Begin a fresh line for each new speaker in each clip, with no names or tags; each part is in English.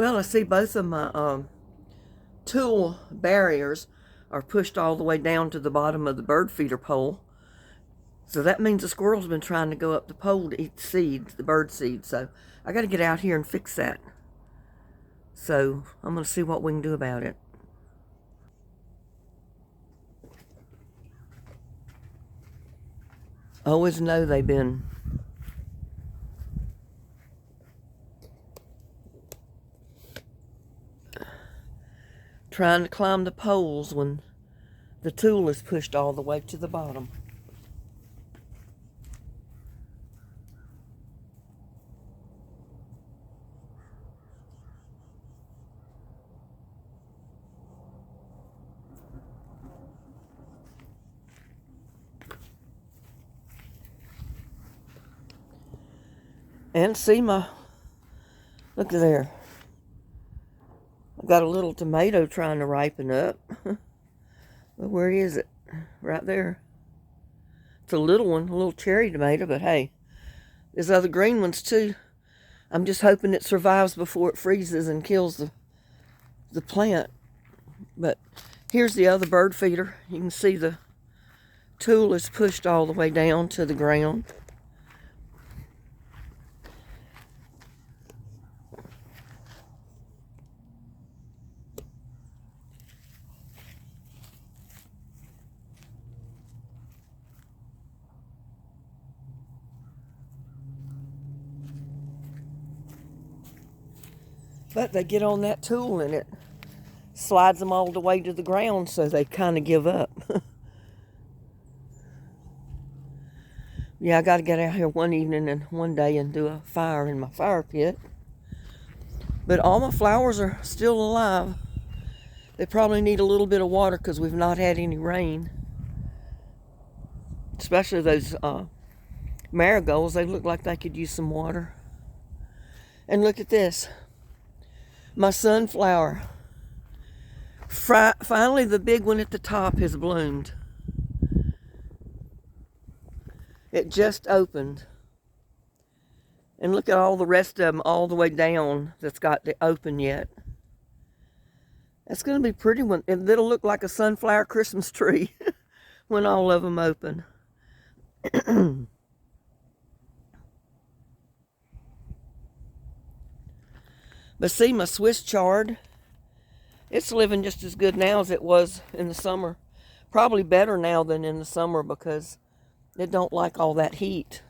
Well, I see both of my tool barriers are pushed all the way down to the bottom of the bird feeder pole. So that means the squirrel's been trying to go up the pole to eat the seeds, the bird seeds. So I got to get out here and fix that. So I'm going to see what we can do about it. I always know they've been trying to climb the poles when the tool is pushed all the way to the bottom. And see look there. I got a little tomato trying to ripen up. Well, where is it? Right there. It's a little one, a little cherry tomato, but hey, there's other green ones too. I'm just hoping it survives before it freezes and kills the plant. But here's the other bird feeder. You can see the tool is pushed all the way down to the ground. But they get on that tool and it slides them all the way to the ground, so they kind of give up. Yeah, I got to get out here one evening and one day and do a fire in my fire pit. But all my flowers are still alive. They probably need a little bit of water because we've not had any rain. Especially those marigolds, they look like they could use some water. And look at this. My sunflower. Finally, the big one at the top has bloomed. It just opened. And look at all the rest of them all the way down that's got to open yet. That's going to be pretty one. It'll look like a sunflower Christmas tree when all of them open. But see, my Swiss chard, it's living just as good now as it was in the summer. Probably better now than in the summer because it don't like all that heat.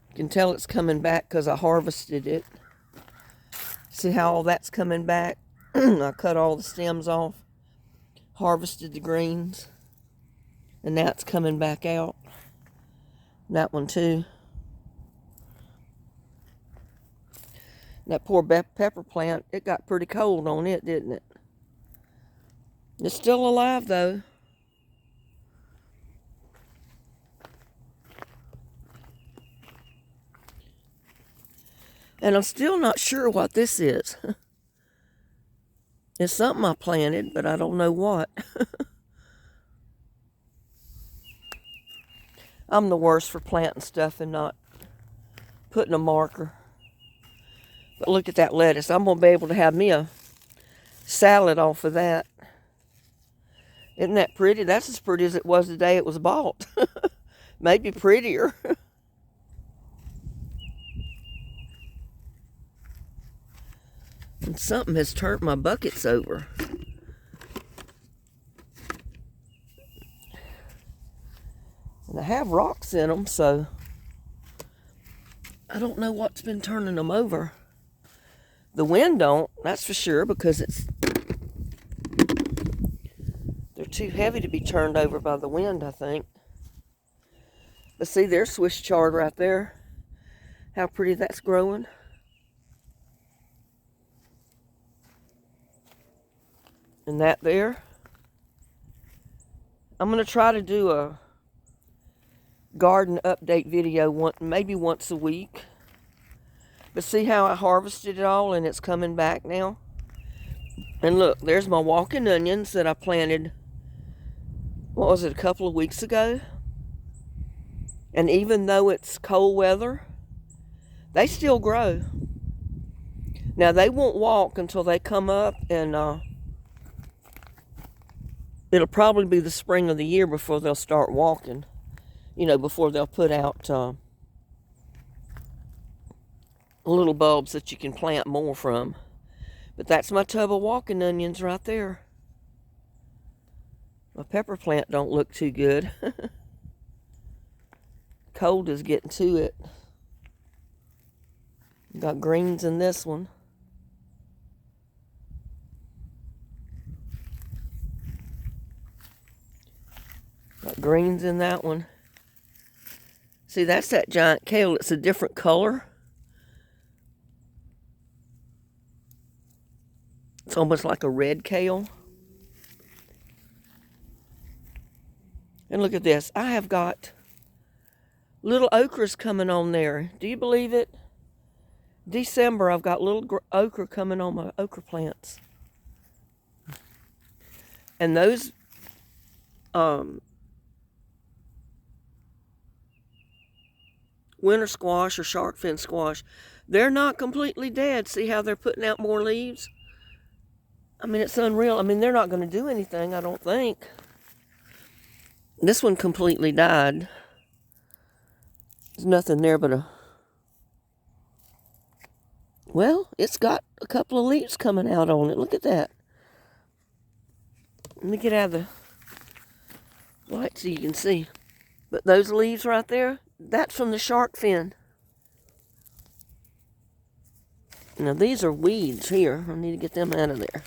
You can tell it's coming back because I harvested it. See how all that's coming back? I cut all the stems off, harvested the greens, and now it's coming back out. That one too. That poor pepper plant, it got pretty cold on it, didn't it? It's still alive though. And I'm still not sure what this is. It's something I planted, but I don't know what. I'm the worst for planting stuff and not putting a marker. But look at that lettuce. I'm going to be able to have me a salad off of that. Isn't that pretty? That's as pretty as it was the day it was bought. Maybe prettier. And something has turned my buckets over. And I have rocks in them, so I don't know what's been turning them over. The wind don't, that's for sure, because they're too heavy to be turned over by the wind, I think. But see, there's Swiss chard right there. How pretty that's growing. And that there. I'm going to try to do a garden update video maybe once a week. But see how I harvested it all and it's coming back now? And look, there's my walking onions that I planted, what was it, a couple of weeks ago? And even though it's cold weather, they still grow. Now, they won't walk until they come up, and it'll probably be the spring of the year before they'll start walking. You know, before they'll put out little bulbs that you can plant more from. But that's my tub of walking onions right there. My pepper plant don't look too good. Cold is getting to it. Got greens in this one. Got greens in that one. See, that's that giant kale. It's a different color. It's almost like a red kale. And look at this. I have got little ochres coming on there. Do you believe it? December, I've got little ochre coming on my ochre plants. And those winter squash or shark fin squash, they're not completely dead. See how they're putting out more leaves? I mean, it's unreal. I mean, they're not going to do anything, I don't think. This one completely died. There's nothing there but a... Well, it's got a couple of leaves coming out on it. Look at that. Let me get out of the light so you can see. But those leaves right there, that's from the shark fin. Now, these are weeds here. I need to get them out of there.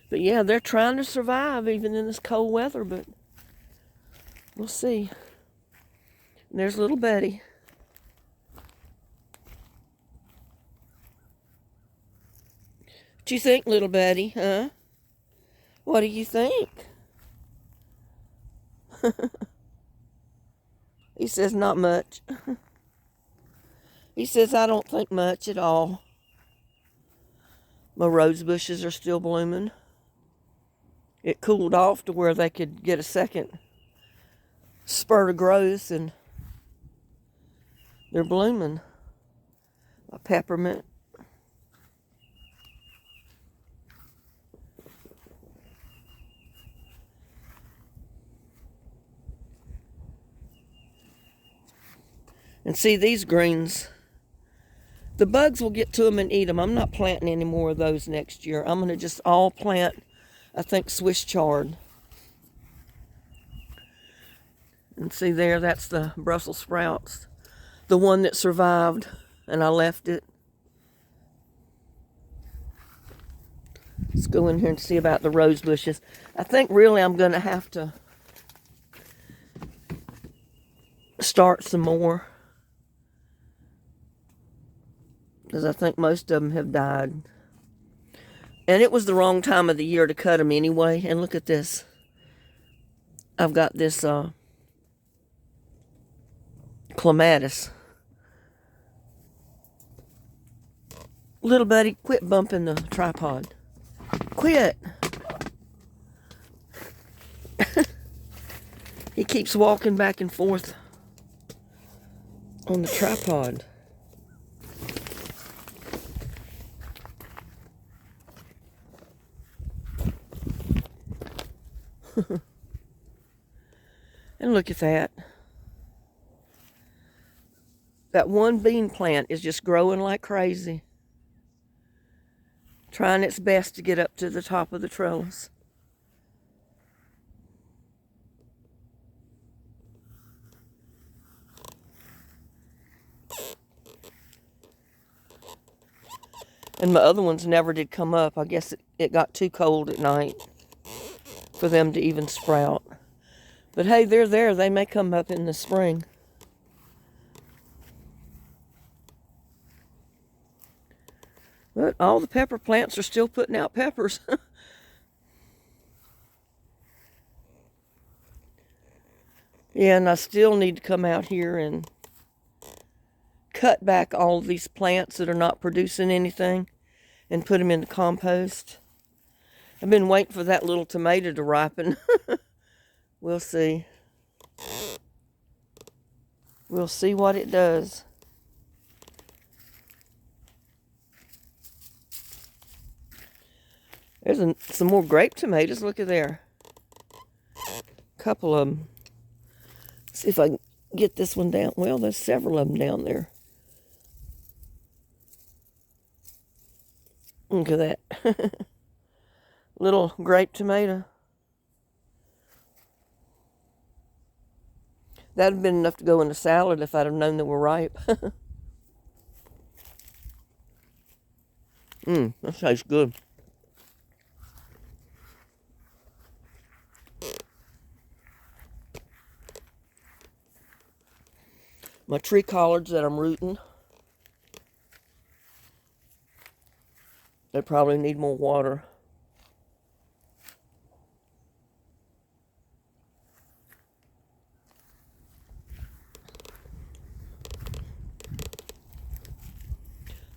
But yeah, they're trying to survive even in this cold weather, but we'll see. And there's little Betty. What you think, little Betty, huh? What do you think? He says, not much. He says, I don't think much at all. My rose bushes are still blooming. It cooled off to where they could get a second spurt of growth, and they're blooming. A peppermint. And see, these greens, the bugs will get to them and eat them. I'm not planting any more of those next year. I'm going to just all plant, I think, Swiss chard. And see there, that's the Brussels sprouts. The one that survived, and I left it. Let's go in here and see about the rose bushes. I think really I'm going to have to start some more, because I think most of them have died. And it was the wrong time of the year to cut them anyway. And look at this. I've got this clematis. Little buddy, quit bumping the tripod. Quit. He keeps walking back and forth on the tripod. And look at that. That one bean plant is just growing like crazy. Trying its best to get up to the top of the trellis. And my other ones never did come up. I guess it got too cold at night for them to even sprout. But hey, they're there. They may come up in the spring. But all the pepper plants are still putting out peppers. Yeah, and I still need to come out here and cut back all of these plants that are not producing anything and put them in the compost. I've been waiting for that little tomato to ripen. We'll see. We'll see what it does. There's some more grape tomatoes. Look at there. A couple of them. See if I can get this one down. Well, there's several of them down there. Look at that. Little grape tomato. That'd have been enough to go in a salad if I'd have known they were ripe. That tastes good. My tree collards that I'm rooting, they probably need more water.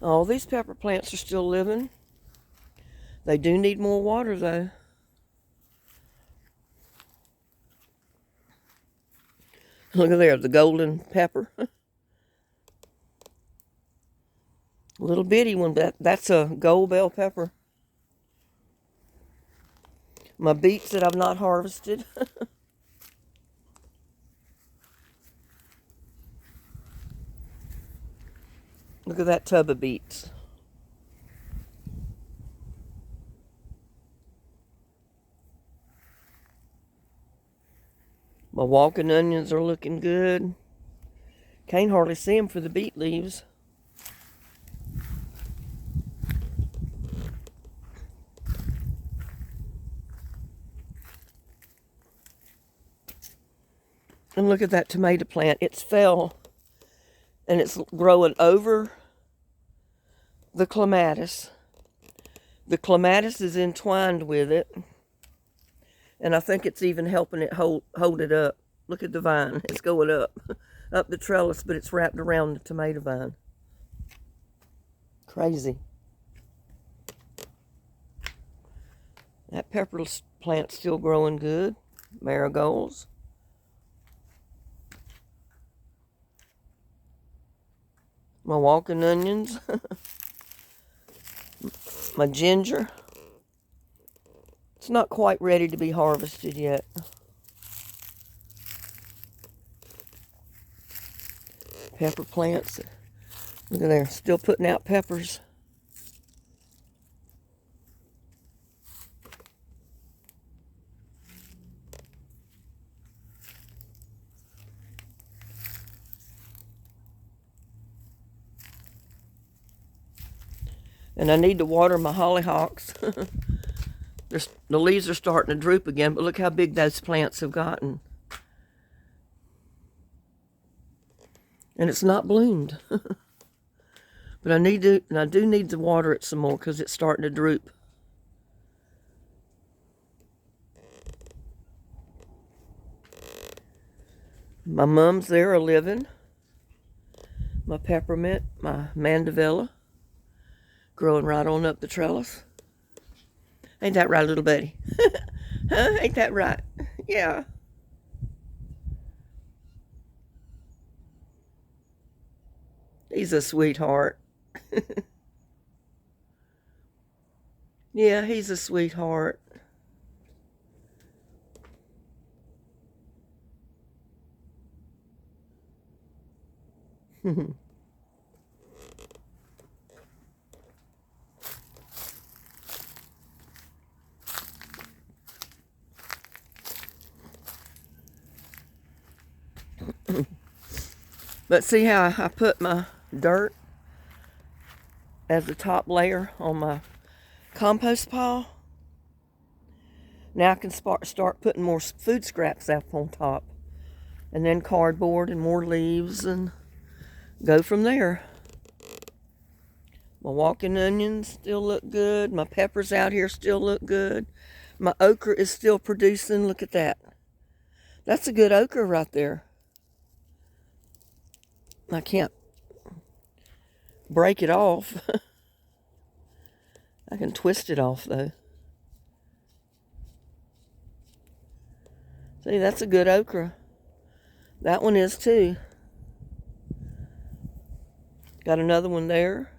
All these pepper plants are still living. They do need more water though. Look at there, the golden pepper. Little bitty one, but that's a gold bell pepper. My beets that I've not harvested. Look at that tub of beets. My walking onions are looking good. Can't hardly see them for the beet leaves. And look at that tomato plant. It's fell and it's growing over the clematis. The clematis is entwined with it. And I think it's even helping it hold it up. Look at the vine. It's going up the trellis, but it's wrapped around the tomato vine. Crazy. That pepper plant's still growing good. Marigolds. My walking onions. My ginger. It's not quite ready to be harvested yet. Pepper plants. Look at there, still putting out peppers. And I need to water my hollyhocks. The leaves are starting to droop again, but look how big those plants have gotten. And it's not bloomed. But I do need to water it some more because it's starting to droop. My mums there are living. My peppermint, my mandevilla, growing right on up the trellis. Ain't that right, little buddy? Huh? Ain't that right? Yeah. He's a sweetheart. Yeah, he's a sweetheart. But see how I put my dirt as the top layer on my compost pile? Now I can start putting more food scraps up on top. And then cardboard and more leaves and go from there. My walking onions still look good. My peppers out here still look good. My okra is still producing. Look at that. That's a good okra right there. I can't break it off. I can twist it off though. See, that's a good okra. That one is too. Got another one there.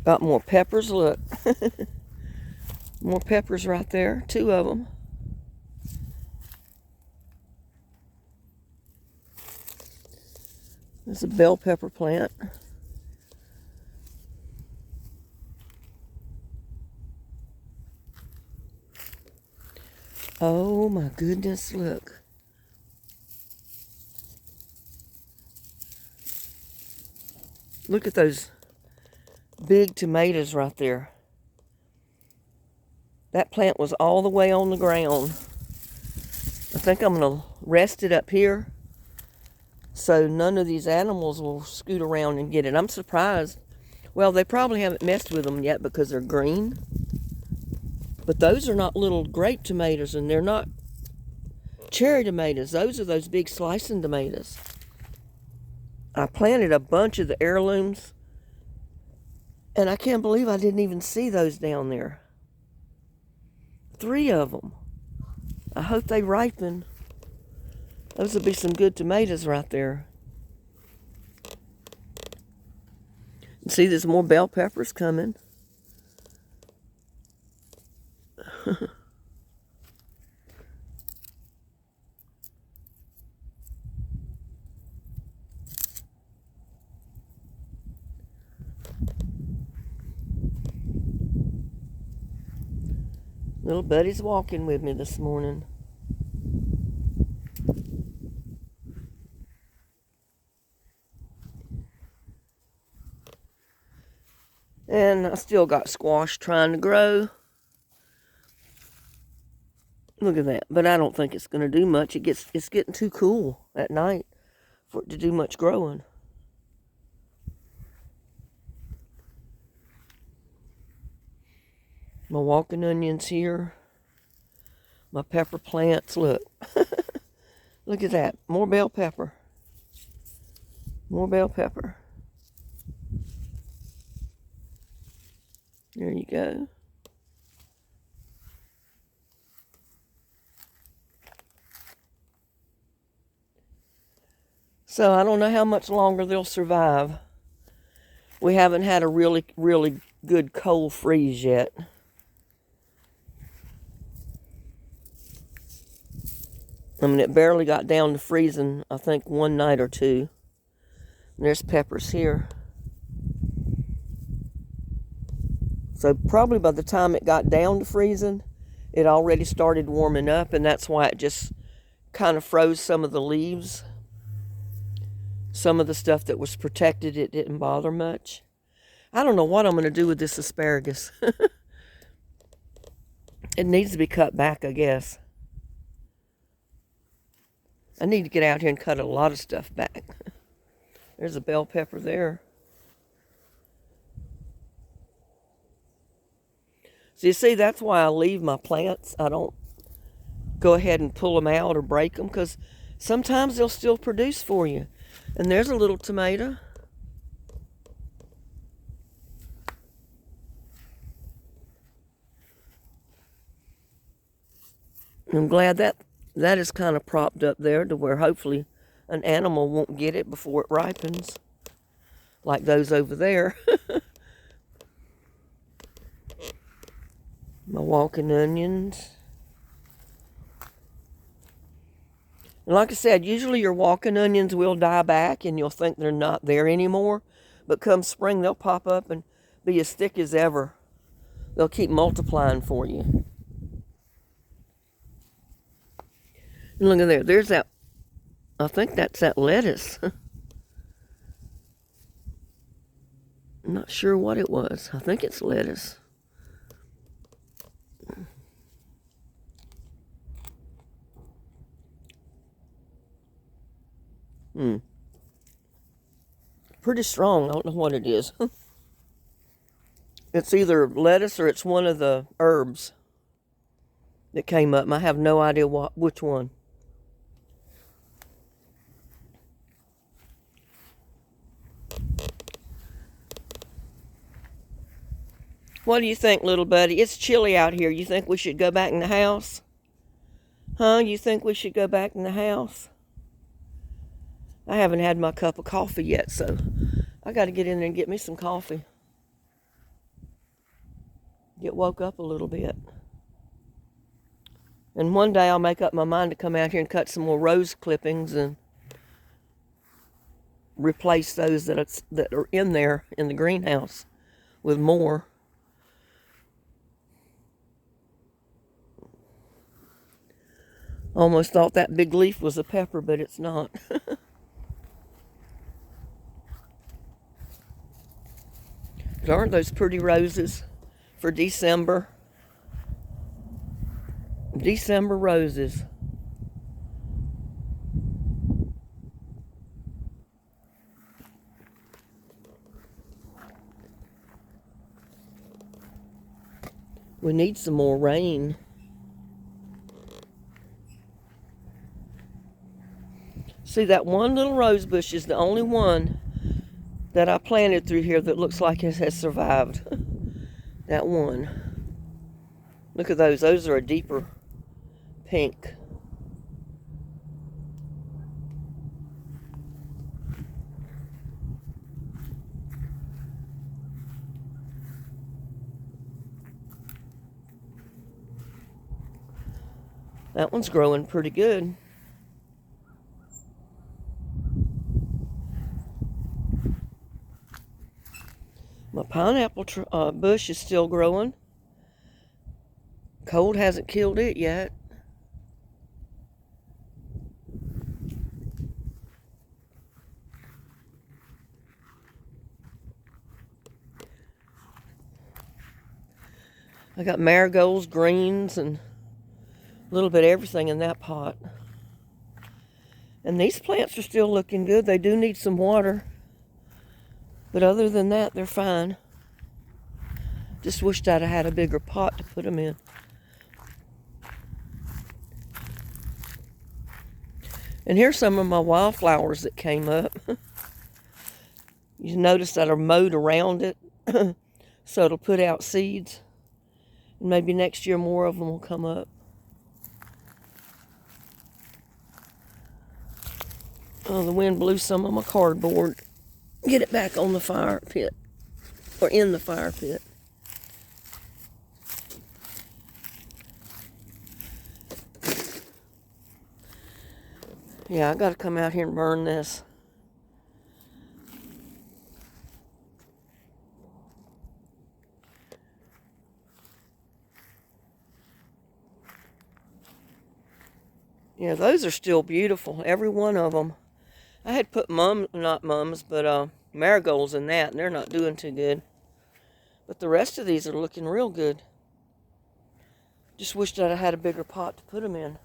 Got more peppers, look. More peppers right there, 2 of them. There's a bell pepper plant. Oh my goodness, look. Look at those big tomatoes right there. That plant was all the way on the ground. I think I'm going to rest it up here so none of these animals will scoot around and get it. I'm surprised. Well, they probably haven't messed with them yet because they're green. But those are not little grape tomatoes, and they're not cherry tomatoes. Those are those big slicing tomatoes. I planted a bunch of the heirlooms, and I can't believe I didn't even see those down there. 3 of them. I hope they ripen. Those would be some good tomatoes right there. See, there's more bell peppers coming. Little buddy's walking with me this morning. And I still got squash trying to grow. Look at that. But I don't think it's going to do much. It's getting too cool at night for it to do much growing. My walking onions here. My pepper plants. Look. Look at that. More bell pepper. More bell pepper. There you go. So I don't know how much longer they'll survive. We haven't had a really, really good cold freeze yet. I mean, it barely got down to freezing, I think, 1 night or 2. And there's peppers here. So probably by the time it got down to freezing, it already started warming up, and that's why it just kind of froze some of the leaves. Some of the stuff that was protected, it didn't bother much. I don't know what I'm going to do with this asparagus. It needs to be cut back, I guess. I need to get out here and cut a lot of stuff back. There's a bell pepper there. So you see, that's why I leave my plants. I don't go ahead and pull them out or break them, because sometimes they'll still produce for you. And there's a little tomato. I'm glad that is kind of propped up there to where hopefully an animal won't get it before it ripens, like those over there. My walking onions. And like I said, usually your walking onions will die back and you'll think they're not there anymore. But come spring, they'll pop up and be as thick as ever. They'll keep multiplying for you. And look at there. There's that. I think that's that lettuce. I'm not sure what it was. I think it's lettuce. Pretty strong. I don't know what it is. It's either lettuce or it's one of the herbs that came up. I have no idea which one. What do you think, little buddy? It's chilly out here. You think we should go back in the house? Huh? You think we should go back in the house? I haven't had my cup of coffee yet, so I got to get in there and get me some coffee. Get woke up a little bit. And one day I'll make up my mind to come out here and cut some more rose clippings and replace those that are in there in the greenhouse with more. Almost thought that big leaf was a pepper, but it's not. But aren't those pretty roses for December? December roses. We need some more rain. See, that one little rose bush is the only one that I planted through here that looks like it has survived. That one. Look at those. Those are a deeper pink. That one's growing pretty good. My pineapple bush is still growing. Cold hasn't killed it yet. I got marigolds, greens, and a little bit of everything in that pot. And these plants are still looking good. They do need some water. But other than that, they're fine. Just wished I'd have had a bigger pot to put them in. And here's some of my wildflowers that came up. You notice that are mowed around it, so it'll put out seeds. And maybe next year more of them will come up. Oh, the wind blew some of my cardboard. Get it back on the fire pit, or in the fire pit. Yeah, I got to come out here and burn this. Yeah, those are still beautiful, every one of them. I had put marigolds in that, and they're not doing too good. But the rest of these are looking real good. Just wished that I had a bigger pot to put them in.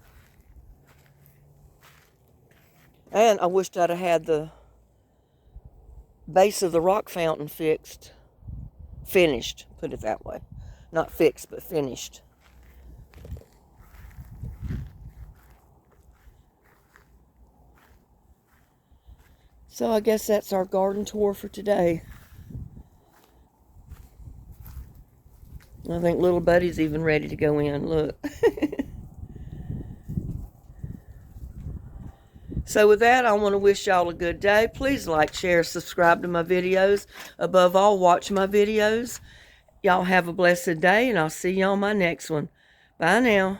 And I wished I'd have had the base of the rock fountain finished, put it that way. Not fixed, but finished. So I guess that's our garden tour for today. I think little buddy's even ready to go in, look. So with that, I want to wish y'all a good day. Please like, share, subscribe to my videos. Above all, watch my videos. Y'all have a blessed day, and I'll see you on my next one. Bye now.